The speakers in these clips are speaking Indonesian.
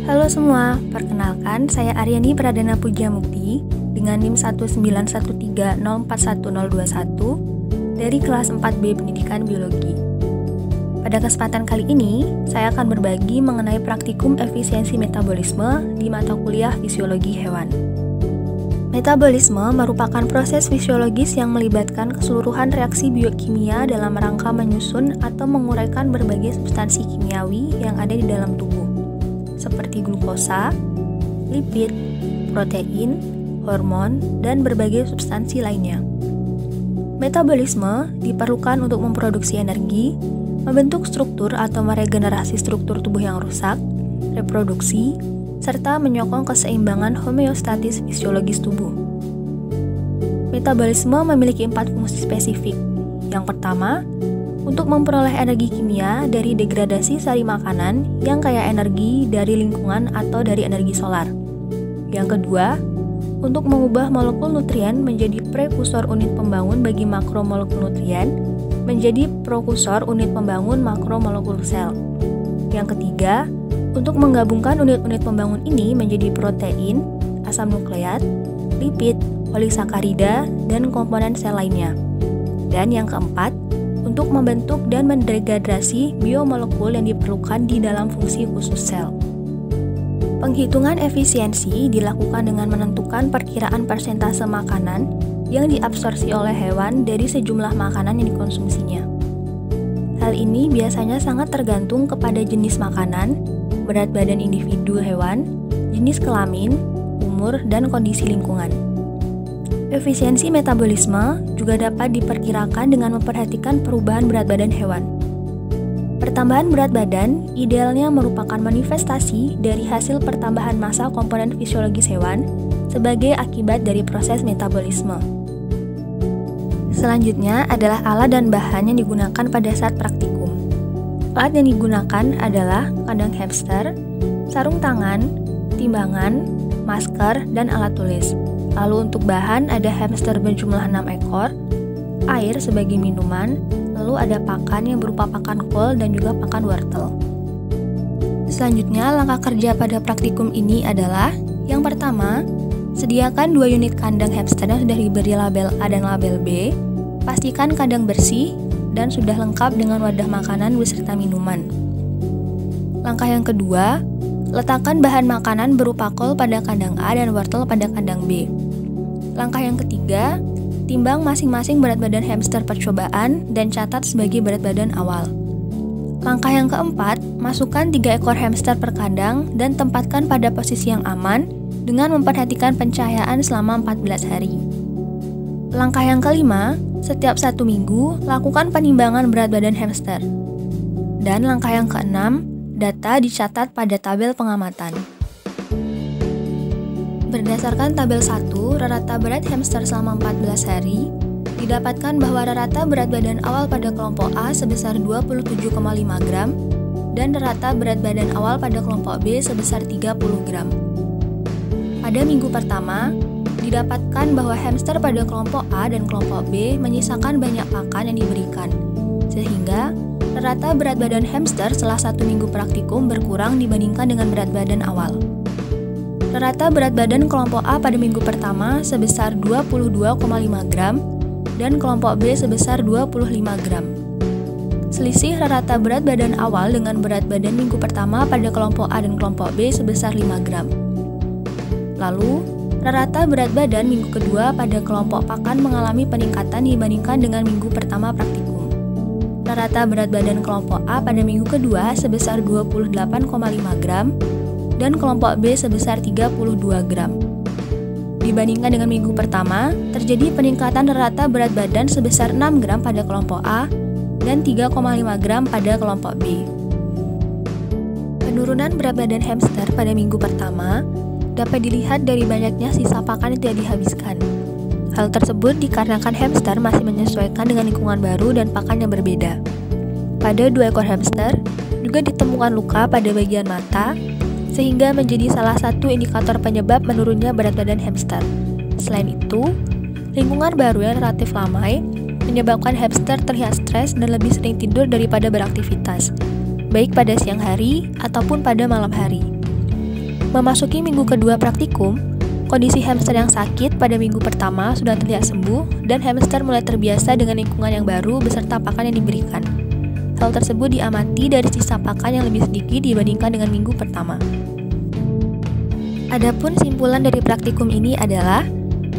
Halo semua, perkenalkan saya Aryani Pradana Pujamukti dengan NIM 191304121 dari kelas 4B Pendidikan Biologi. Pada kesempatan kali ini, saya akan berbagi mengenai praktikum efisiensi metabolisme di mata kuliah fisiologi hewan. Metabolisme merupakan proses fisiologis yang melibatkan keseluruhan reaksi biokimia dalam rangka menyusun atau menguraikan berbagai substansi kimiawi yang ada di dalam tubuh, seperti glukosa, lipid, protein, hormon, dan berbagai substansi lainnya. Metabolisme diperlukan untuk memproduksi energi, membentuk struktur atau meregenerasi struktur tubuh yang rusak, reproduksi, serta menyokong keseimbangan homeostatis fisiologis tubuh. Metabolisme memiliki 4 fungsi spesifik. Yang pertama, untuk memperoleh energi kimia dari degradasi sari makanan yang kaya energi dari lingkungan atau dari energi solar. Yang kedua, untuk mengubah molekul nutrien menjadi prekursor unit pembangun bagi makromolekul nutrien menjadi prokursor unit pembangun makromolekul sel. Yang ketiga, untuk menggabungkan unit-unit pembangun ini menjadi protein, asam nukleat, lipid, polisakarida, dan komponen sel lainnya. Dan yang keempat, untuk membentuk dan mendegradasi biomolekul yang diperlukan di dalam fungsi khusus sel. Penghitungan efisiensi dilakukan dengan menentukan perkiraan persentase makanan yang diabsorpsi oleh hewan dari sejumlah makanan yang dikonsumsinya. Hal ini biasanya sangat tergantung kepada jenis makanan, berat badan individu hewan, jenis kelamin, umur, dan kondisi lingkungan. Efisiensi metabolisme juga dapat diperkirakan dengan memperhatikan perubahan berat badan hewan. Pertambahan berat badan idealnya merupakan manifestasi dari hasil pertambahan massa komponen fisiologis hewan sebagai akibat dari proses metabolisme. Selanjutnya adalah alat dan bahan yang digunakan pada saat praktikum. Alat yang digunakan adalah kandang hamster, sarung tangan, timbangan, masker, dan alat tulis. Lalu untuk bahan ada hamster berjumlah 6 ekor, air sebagai minuman, lalu ada pakan yang berupa pakan kol dan juga pakan wortel. Selanjutnya, langkah kerja pada praktikum ini adalah yang pertama, sediakan 2 unit kandang hamster yang sudah diberi label A dan label B. Pastikan kandang bersih dan sudah lengkap dengan wadah makanan beserta minuman. Langkah yang kedua, letakkan bahan makanan berupa kol pada kandang A dan wortel pada kandang B. Langkah yang ketiga, timbang masing-masing berat badan hamster percobaan dan catat sebagai berat badan awal. Langkah yang keempat, masukkan 3 ekor hamster per kandang dan tempatkan pada posisi yang aman dengan memperhatikan pencahayaan selama 14 hari. Langkah yang kelima, setiap 1 minggu, lakukan penimbangan berat badan hamster. Dan langkah yang keenam, data dicatat pada tabel pengamatan. Berdasarkan tabel 1, rata berat hamster selama 14 hari, didapatkan bahwa rata berat badan awal pada kelompok A sebesar 27,5 gram, dan rata berat badan awal pada kelompok B sebesar 30 gram. Pada minggu pertama, didapatkan bahwa hamster pada kelompok A dan kelompok B menyisakan banyak pakan yang diberikan, sehingga rata berat badan hamster setelah 1 minggu praktikum berkurang dibandingkan dengan berat badan awal. Rata berat badan kelompok A pada minggu pertama sebesar 22,5 gram dan kelompok B sebesar 25 gram. Selisih rata berat badan awal dengan berat badan minggu pertama pada kelompok A dan kelompok B sebesar 5 gram. Lalu, rata berat badan minggu kedua pada kelompok pakan mengalami peningkatan dibandingkan dengan minggu pertama praktikum. Rata berat badan kelompok A pada minggu kedua sebesar 28,5 gram dan kelompok B sebesar 32 gram. Dibandingkan dengan minggu pertama, terjadi peningkatan rata berat badan sebesar 6 gram pada kelompok A dan 3,5 gram pada kelompok B. Penurunan berat badan hamster pada minggu pertama dapat dilihat dari banyaknya sisa pakan yang tidak dihabiskan. Hal tersebut dikarenakan hamster masih menyesuaikan dengan lingkungan baru dan pakan yang berbeda. Pada 2 ekor hamster, juga ditemukan luka pada bagian mata, sehingga menjadi salah satu indikator penyebab menurunnya berat badan hamster. Selain itu, lingkungan baru yang relatif lamai menyebabkan hamster terlihat stres dan lebih sering tidur daripada beraktivitas, baik pada siang hari ataupun pada malam hari. Memasuki minggu kedua praktikum, kondisi hamster yang sakit pada minggu pertama sudah terlihat sembuh dan hamster mulai terbiasa dengan lingkungan yang baru beserta pakan yang diberikan. Hal tersebut diamati dari sisa pakan yang lebih sedikit dibandingkan dengan minggu pertama. Adapun simpulan dari praktikum ini adalah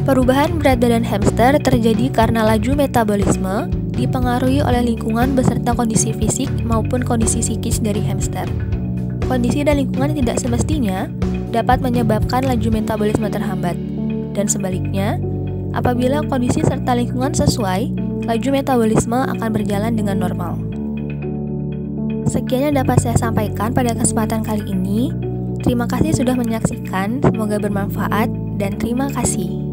perubahan berat badan hamster terjadi karena laju metabolisme dipengaruhi oleh lingkungan beserta kondisi fisik maupun kondisi psikis dari hamster. Kondisi dan lingkungan yang tidak semestinya dapat menyebabkan laju metabolisme terhambat. Dan sebaliknya, apabila kondisi serta lingkungan sesuai, laju metabolisme akan berjalan dengan normal. Sekian yang dapat saya sampaikan pada kesempatan kali ini. Terima kasih sudah menyaksikan, semoga bermanfaat, dan terima kasih.